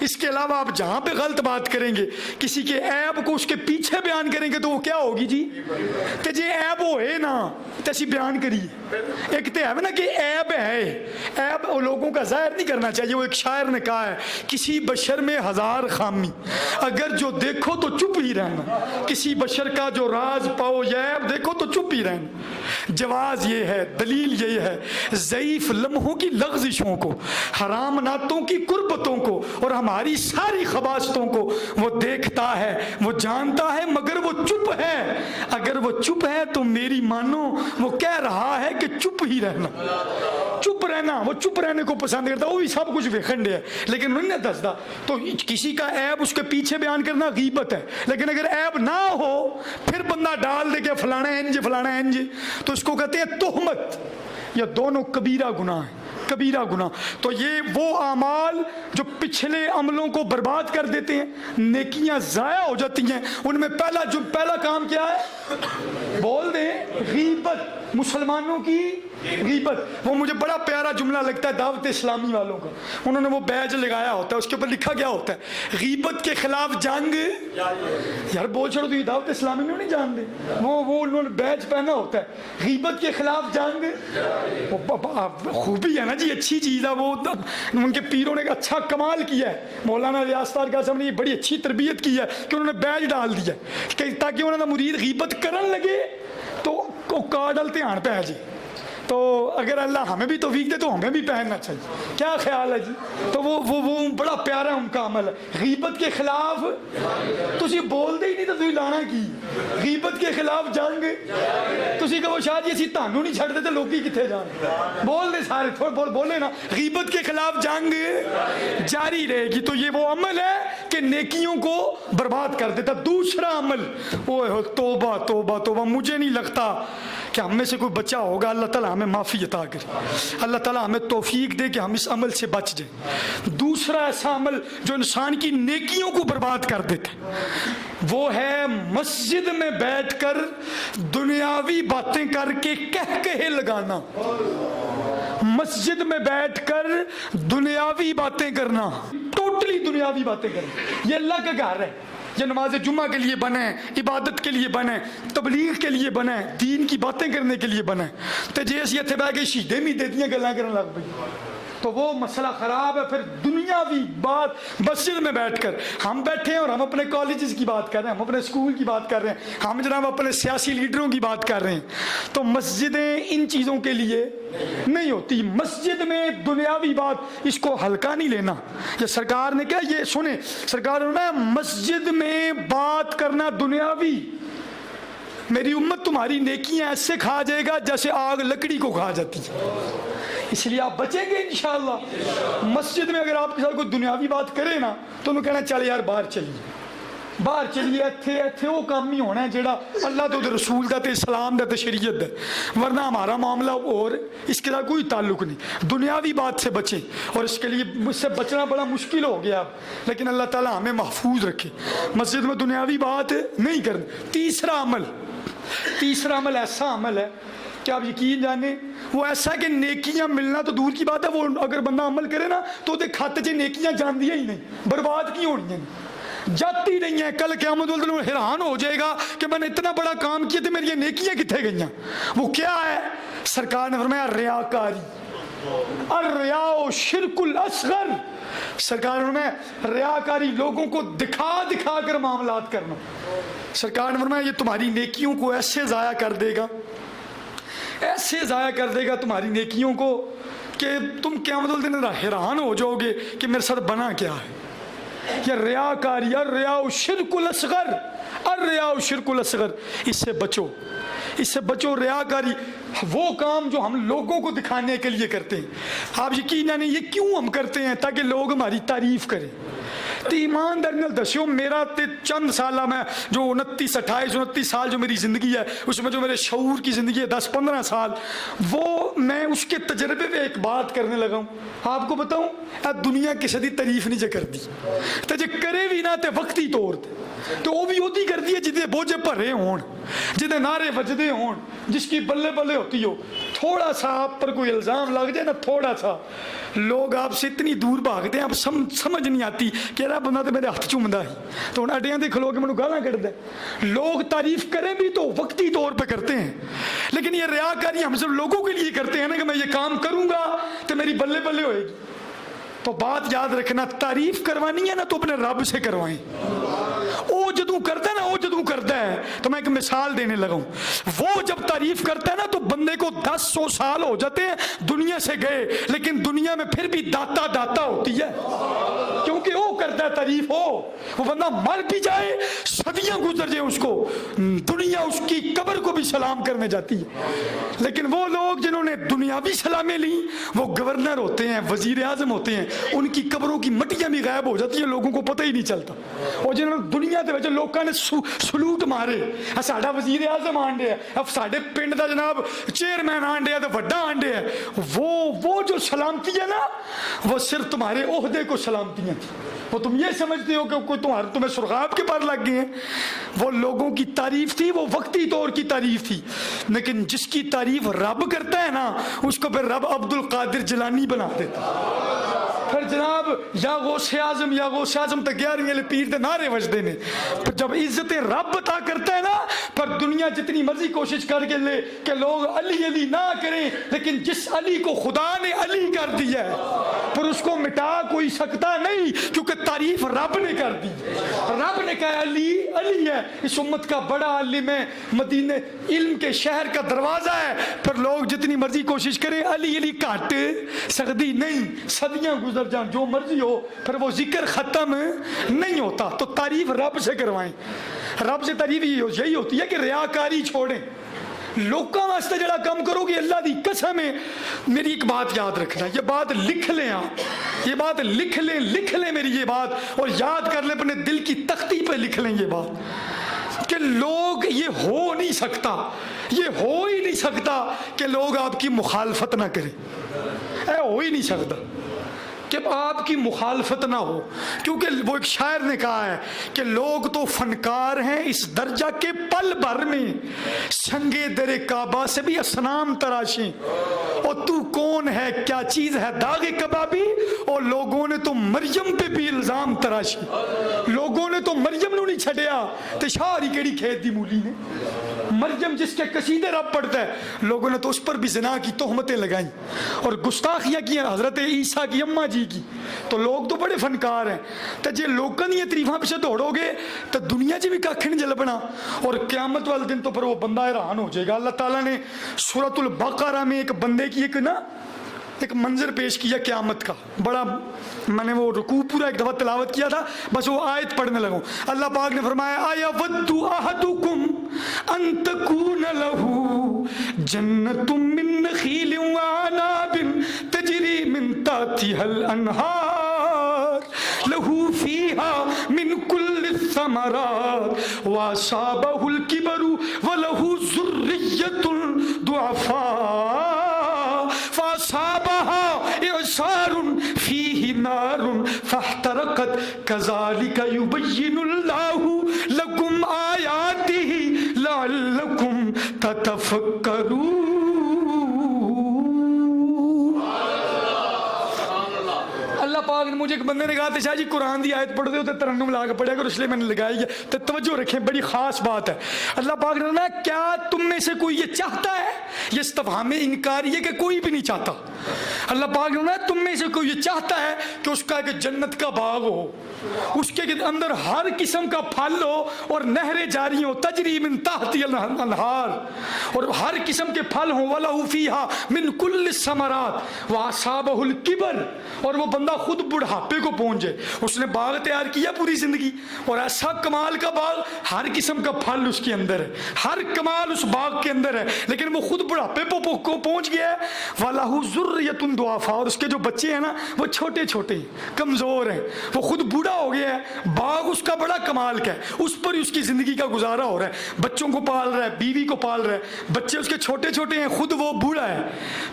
اس کے علاوہ آپ جہاں پہ غلط بات کریں گے، کسی کے عیب کو اس کے پیچھے بیان کریں گے تو وہ کیا ہوگی جی؟ کہ جی عیب ہوئے نا تیسی بیان کریے. ایک تو ہے نا کہ عیب ہے، عیب لوگوں کا ظاہر نہیں کرنا چاہیے. وہ ایک شاعر نے کہا ہے کسی بشر میں ہزار خامی، اگر جو دیکھو تو چپ ہی رہنا. کسی بشر کا جو راز پاؤ یا عیب دیکھو تو چپ ہی رہنا. جواز یہ ہے، دلیل یہ ہے، ضعیف لمحوں کی لغزشوں کو، حرام ناتوں کی قربتوں کو اور ہماری ساری خباثتوں کو وہ دیکھتا ہے، وہ جانتا ہے، مگر وہ چپ ہے. اگر وہ چپ ہے تو میری مانو وہ کہہ رہا ہے کہ چپ ہی رہنا. چپ رہنا، وہ چپ رہنے کو پسند کرتا. وہ بھی سب کچھ ویکھنڈے ہے لیکن انہوں نے دستا. تو کسی کا عیب اس کے پیچھے بیان کرنا غیبت ہے. لیکن اگر عیب نہ ہو پھر بندہ ڈال دے کہ فلانا انج فلانا انج، تو اس کو کہتے ہیں تہمت. یہ دونوں کبیرہ گناہ ہیں، کبیرہ گناہ. تو یہ وہ اعمال جو پچھلے عملوں کو برباد کر دیتے ہیں، نیکیاں ضائع ہو جاتی ہیں. ان میں پہلا کام کیا ہے؟ بول دیں غیبت، مسلمانوں کی غیبت. وہ مجھے بڑا پیارا جملہ لگتا ہے دعوت اسلامی والوں کا. انہوں نے وہ بیج لگایا ہوتا ہے، اس کے اوپر لکھا گیا ہوتا ہے غیبت کے خلاف جنگ. یار بول چھوڑو تو یہ دعوت اسلامی میں نہیں جان دے. وہ انہوں نے بیج پہنا ہوتا ہے غیبت کے خلاف جنگ. خوبی ہے نا جی، اچھی چیز ہے. وہ ان کے پیروں نے اچھا کمال کیا ہے. مولانا ریاستار قاسم نے یہ بڑی اچھی تربیت کی ہے کہ انہوں نے بیج ڈال دیا کہ تاکہ انہوں نے مرید غیبت کرن لگے تو کارڈل دھیان پہ جی. تو اگر اللہ ہمیں بھی توفیق دے تو ہمیں بھی پہننا چاہیے. کیا خیال ہے جی؟ تو وہ بڑا پیارا ان کا عمل ہے غیبت کے خلاف. تسی بول دے ہی نہیں تو تسی لانا کی غیبت کے خلاف جنگ. تسی کہو شاید یہ تانوں نہیں چھڑ دیتے لوگ کتنے جان. بول دے سارے تھوڑا بولے نا غیبت کے خلاف جنگ جاری رہے گی. تو یہ وہ عمل ہے کہ نیکیوں کو برباد کر دیتا. دوسرا عمل وہ توبہ توبہ توبہ. مجھے نہیں لگتا کہ ہم میں سے کوئی بچہ ہوگا، اللہ تعالیٰ ہمیں معافی عطا کرے، اللہ تعالیٰ ہمیں توفیق دے کہ ہم اس عمل سے بچ جائیں. دوسرا ایسا عمل جو انسان کی نیکیوں کو برباد کر دیتا ہے وہ ہے مسجد میں بیٹھ کر دنیاوی باتیں کر کے کہے لگانا. مسجد میں بیٹھ کر دنیاوی باتیں کرنا، ٹوٹلی دنیاوی باتیں کرنا. یہ اللہ کا گھر ہے، یہ نماز جمعہ کے لیے بنے، عبادت کے لیے بنے، تبلیغ کے لیے بنے، دین کی باتیں کرنے کے لیے بنے. تو جیسے اتنے بہ کے شہیدیں بھی دیتی ہیں گلاں کرنے لگ پئی تو وہ مسئلہ خراب ہے. پھر دنیاوی بات مسجد میں بیٹھ کر ہم بیٹھے ہیں اور ہم اپنے کالجز کی بات کر رہے ہیں، ہم اپنے اسکول کی بات کر رہے ہیں، ہم جناب اپنے سیاسی لیڈروں کی بات کر رہے ہیں. تو مسجدیں ان چیزوں کے لیے نہیں ہوتی. مسجد میں دنیاوی بات اس کو ہلکا نہیں لینا. یہ سرکار نے کہا، یہ سنیں سرکار نے مسجد میں بات کرنا دنیاوی. میری امت تمہاری نیکیاں ایسے کھا جائے گا جیسے آگ لکڑی کو کھا جاتی ہے. اس لیے آپ بچیں گے انشاءاللہ. مسجد میں اگر آپ کے ساتھ کوئی دنیاوی بات کرے نا تو انہوں کہنا چل یار باہر چلیے، باہر چلیے. ایتھے وہ کام ہی ہونا ہے جیڑا اللہ تو رسول دا تے اسلام دا تے شریعت دا. ورنہ ہمارا معاملہ اور اس کے ساتھ کوئی تعلق نہیں. دنیاوی بات سے بچیں، اور اس کے لیے مجھ سے بچنا بڑا مشکل ہو گیا اب، لیکن اللہ تعالیٰ ہمیں محفوظ رکھے. مسجد میں دنیاوی بات نہیں کرنا. تیسرا عمل ایسا عمل ہے کہ آپ یقین جانے وہ ایسا کہ نیکیاں ملنا تو دور کی بات ہے. وہ اگر بندہ عمل کرے نا تو دے کھاتے چ نیکیاں جان دیا ہی نہیں، برباد کی ہونی ہیں، جاتی نہیں ہیں. کل قیامت والے دن حیران ہو جائے گا کہ میں نے اتنا بڑا کام کیا تھے، میری یہ نیکیاں کتنے گئیں. وہ کیا ہے؟ سرکار نے فرمایا ریاکاری. الریاء شرک الاصغر. سرکار نے فرمایا ریاکاری، لوگوں کو دکھا کر معاملات کرنا. سرکار نے فرمایا یہ تمہاری نیکیوں کو ایسے ضائع کر دے گا، ایسے ضائع کر دے گا تمہاری نیکیوں کو کہ تم قیامت والے دن حیران ہو جاؤ گے کہ میرے ساتھ بنا کیا ہے. یہ ریاکاری، الریاء شرک الاصغر، الریاء شرک الاصغر. اس سے بچو، اس سے بچو. ریاکاری وہ کام جو ہم لوگوں کو دکھانے کے لیے کرتے ہیں. آپ یقین جانیں یہ کیوں ہم کرتے ہیں؟ تاکہ لوگ ہماری تعریف کریں. تو ایماندار نال دسیو، میرا تے چند سالہ میں جو 29 سال جو میری زندگی ہے، اس میں جو میرے شعور کی زندگی ہے 10-15 سال، وہ میں اس کے تجربے پہ ایک بات کرنے لگا ہوں. آپ کو بتاؤں دنیا کسی دی تعریف نہیں کر دی تو جے کرے بھی نہ تے وقتی طور تے تو وہ بھی ہوتی کر دی ہے جدے بوجھے بھرے ہون، جدے نعرے وجدے ہون، جس کی بلے بلے ہوتی ہو. تھوڑا سا آپ پر کوئی الزام لگ جائے نا، تھوڑا سا، لوگ آپ سے اتنی دور بھاگتے ہیں، آپ سمجھ نہیں آتی کہ یار بندہ تو میرے ہاتھ چومدا ہی، تو ہوں اڈیاں دے کھلو کے مینوں گالاں کڈدا ہے۔ لوگ تعریف کریں بھی تو وقتی طور پہ کرتے ہیں، لیکن یہ ریاکاری ہم سب لوگوں کے لیے کرتے ہیں نا کہ میں یہ کام کروں گا تو میری بلے بلے ہوئے گی۔ تو بات یاد رکھنا، تعریف کروانی ہے نا تو اپنے رب سے کروائیں۔ وہ جدوں کرتا ہے نا، وہ جدوں کرتا ہے تو میں ایک مثال دینے لگا ہوں، وہ جب تعریف کرتا ہے نا تو بندے کو 100 سال ہو جاتے ہیں دنیا سے گئے، لیکن دنیا میں پھر بھی داتا داتا ہوتی ہے، کیونکہ وہ کرتا ہے تعریف۔ وہ بندہ مر بھی جائے، صدیاں گزر جائے، اس کو دنیا اس کی قبر کو بھی سلام کرنے جاتی ہے۔ لیکن وہ لوگ جنہوں نے دنیاوی سلامیں لی، وہ گورنر ہوتے ہیں، وزیر اعظم ہوتے ہیں، ان کی قبروں کی مٹیاں بھی غائب ہو جاتی ہیں، لوگوں کو پتہ ہی نہیں چلتا۔ اور جنہوں نے دنیا دے وچ لوکاں نے سلوٹ مارے، ساڈا وزیر اعظم آنڈے ہے، اب ساڈے پنڈ دا جناب چیئرمین آنڈے ہے تو وڈا آنڈے ہے، وہ جو سلامتی ہے نا، وہ صرف تمہارے عہدے کو سلامتیاں تھیں۔ وہ تم یہ سمجھتے ہو کہ کوئی تمہیں سرخاب کے پر لگ گئے ہیں، وہ لوگوں کی تعریف تھی، وہ وقتی طور کی تعریف تھی۔ لیکن جس کی تعریف رب کرتا ہے نا، اس کو پھر رب عبد القادر جیلانی بنا دیتا۔ پھر جناب یا غوث اعظم یا غوث اعظم تے 11ویں والے پیر دے نعرے وجدے نے۔ پھر جب عزت رب عطا کرتا ہے نا، پھر دنیا جتنی مرضی کوشش کر کے لے کہ لوگ علی علی نہ کریں، لیکن جس علی کو خدا نے علی کر دیا ہے پھر اس کو مٹا کوئی سکتا نہیں، کیونکہ تعریف رب نے کر دی۔ رب نے کہا علی علی ہے، اس امت کا بڑا عالم ہے، مدینہ علم کے شہر کا دروازہ ہے، پھر لوگ جتنی مرضی کوشش کریں علی علی کٹ سکتی نہیں، صدیاں گزر جان جو مرضی ہو، پھر وہ ذکر ختم نہیں ہوتا۔ تو تعریف رب سے کروائیں۔ رب سے تعریف یہی ہوتی ہے کہ ریاکاری چھوڑیں، لوکاں واسطے جڑا کام کرو گے، اللہ دی قسم ہے۔ میری ایک بات یاد رکھنا، یہ بات لکھ لیں، آپ یہ بات لکھ لیں میری یہ بات، اور یاد کر لیں، اپنے دل کی تختی پہ لکھ لیں یہ بات کہ لوگ، یہ ہو نہیں سکتا، یہ ہو ہی نہیں سکتا کہ لوگ آپ کی مخالفت نہ کریں۔ ہو ہی نہیں سکتا کہ آپ کی مخالفت نہ ہو، کیونکہ وہ ایک شاعر نے کہا ہے کہ لوگ تو فنکار ہیں اس درجہ کے پل بھر میں، سنگے در کعبہ سے بھی اصنام تراشیں، اور تو کون ہے کیا چیز ہے داغ کبابی، اور لوگوں نے تو مریم پہ بھی الزام تراشی۔ لوگوں نے تو مریم نو نہیں چھڑیا تے شاہری کیڑی کھیت دی مولی نے، مریم جس کے قصیدے رب پڑھتا ہے، لوگوں نے تو اس پر بھی زنا کی تہمتیں لگائیں اور گستاخیاں کی حضرت عیسیٰ کی اماں جی کی۔ تو لوگ تو بڑے فنکار ہیں، تو جے لوگوں نے یہ تعریفاں پیچھے دوڑو گے تو دنیا چ بھی کھ نہیں جلبنا، اور قیامت والے دن تو پھر وہ بندہ حیران ہو جائے گا۔ اللہ تعالیٰ نے سورۃ البقرہ میں ایک بندے کی ایک منظر پیش کیا قیامت کا، بڑا، میں نے وہ رکوع پورا ایک دفعہ تلاوت کیا تھا، بس وہ آیت پڑھنے لگا۔ اللہ پاک نے فرمایا اَيَوَدُّ أَحَدُكُمْ أَن تَكُونَ لَهُ جَنَّةٌ مِّن نَخِيلٍ وَأَعْنَابٍ تَجْرِي مِن تَحْتِهَا الْأَنْهَارُ لَهُ فِيهَا مِن كُلِّ الثَّمَرَاتِ وَأَصَابَهُ الْكِبَرُ وَلَهُ ذُرِّيَّةٌ ضُعَفَاءُ فَأَصَابَهَا إِعْصَارٌ فِيهِ نَارٌ فَاحْتَرَقَتْ كَذَلِكَ يُبَيِّنُ اللَّهُ لَكُمْ آيَاتِهِ لَعَلَّكُمْ تَتَفَكَّرُونَ۔ اللہ پاک نے مجھے ایک بندے نے کہا تھا شاہ جی قرآن دی آیت پڑھ دے تو ترنم لا کے پڑھا کرو، اس لیے میں نے لگائی ہے، تو توجہ رکھیں، بڑی خاص بات ہے۔ اللہ پاک نے کہا کیا تم میں سے کوئی یہ چاہتا ہے، یہ استفہام انکاری ہے کہ کوئی بھی نہیں چاہتا۔ اللہ پاک نے کہا تم میں سے کوئی یہ چاہتا ہے کہ اس کا ایک جنت کا باغ ہو، اس کے اندر ہر قسم کا پھل ہو اور نہریں جاری ہوں، تجری من تحتی الانہار، اور ہر قسم کے پھل ہوں، وَلَهُ فِيهَا مِن كُلِّ الثَّمَرَاتِ وَأَصَابَهُ الْكِبَرُ، اور وہ بندہ خود بڑھاپے کو پہنچے، اس نے باغ تیار کیا پوری زندگی، اور ایسا کمال کا باغ، ہر قسم کا پھل اس کے اندر ہے، ہر کمال اس باغ کے اندر ہے، لیکن وہ خود بڑھاپے کو پہنچ گیا ہے، وَلَهُ ذُرِّيَّةٌ ضُعَفَاءُ، اور اس کے جو بچے ہیں نا وہ چھوٹے چھوٹے ہیں، کمزور ہیں، وہ خود بوڑھا ہو گیا ہے، باغ اس کا بڑا کمال کا ہے، اس پر اس کی زندگی کا گزارا ہو رہا ہے، بچوں کو پال رہا ہے، بیوی کو پال رہا ہے، بچے اس کے چھوٹے چھوٹے ہیں، خود وہ بوڑھا ہے۔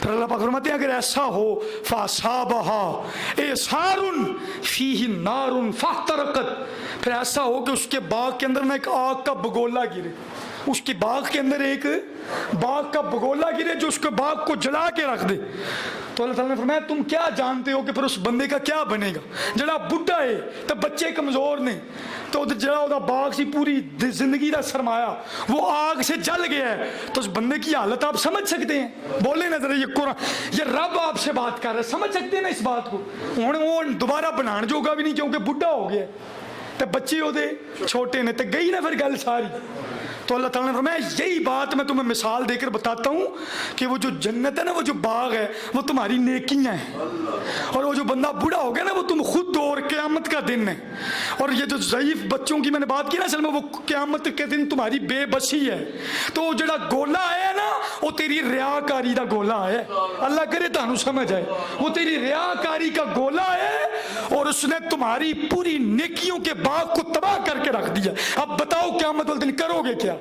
پھر اللہ پاک فرماتے ہیں اگر ایسا ہو فَأَصَابَهَا إِعْصَارٌ فِيهِ نَارٌ فَاحْتَرَقَتْ، پھر ایسا ہو کہ اس کے باغ کے اندر نہ ایک آگ کا بگولا گرے، اس کے باغ کے اندر ایک باغ کا بگولا گرے جو اس کے باغ کو جلا کے رکھ دے. تو اللہ تعالیٰ نے فرمایا تم کیا جانتے ہو کہ پھر اس بندے کا کیا بنے گا. جڑا بڈھا ہے تو بچے کمزور نے تو جڑا باغ سی پوری زندگی کا سرمایہ وہ آگ سے جل گیا ہے, تو اس بندے کی حالت آپ سمجھ سکتے ہیں. بولے نا ذرا, یہ قرآن, یہ رب آپ سے بات کر رہا ہے, سمجھ سکتے ہیں نا اس بات کو. ہوں وہ دوبارہ بنان جوگا بھی نہیں کیونکہ بڈھا ہو گیا تو بچے وہ چھوٹے نے, تو گئی نا پھر گل ساری. تو اللہ تعالیٰ نے فرمایا یہی بات میں تمہیں مثال دے کر بتاتا ہوں کہ وہ جو جنت ہے نا, وہ جو باغ ہے وہ تمہاری نیکیاں ہیں, اور وہ جو بندہ بوڑھا ہو گیا نا وہ تم خود دو, اور قیامت کا دن ہے. اور یہ جو ضعیف بچوں کی میں نے بات کی نا, اصل میں وہ قیامت کے دن تمہاری بے بسی ہے. تو وہ جڑا گولا ہے نا وہ تیری ریاکاری کا گولا ہے. اللہ کرے تانوں سمجھ آئے, وہ تیری ریاکاری کا گولا ہے, اور اس نے تمہاری پوری نیکیوں کے باغ کو تباہ کر کے رکھ دیا. اب بتاؤ قیامت والے دن کرو گے کیا؟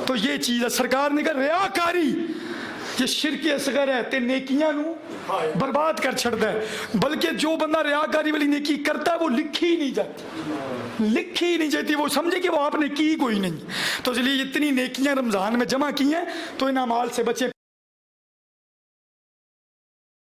تو یہ چیز ہے سرکار نے کہا ریاکاری یہ شرک اصغر ہے, تے نیکیاں نو برباد کر چھڑتا ہے. بلکہ جو بندہ ریاکاری والی نیکی کرتا ہے وہ لکھی نہیں جاتی, لکھی نہیں جاتی, وہ سمجھے کہ وہ آپ نے کی کوئی نہیں. تو اس لیے اتنی نیکیاں رمضان میں جمع کی ہیں, تو ان اعمال سے بچے.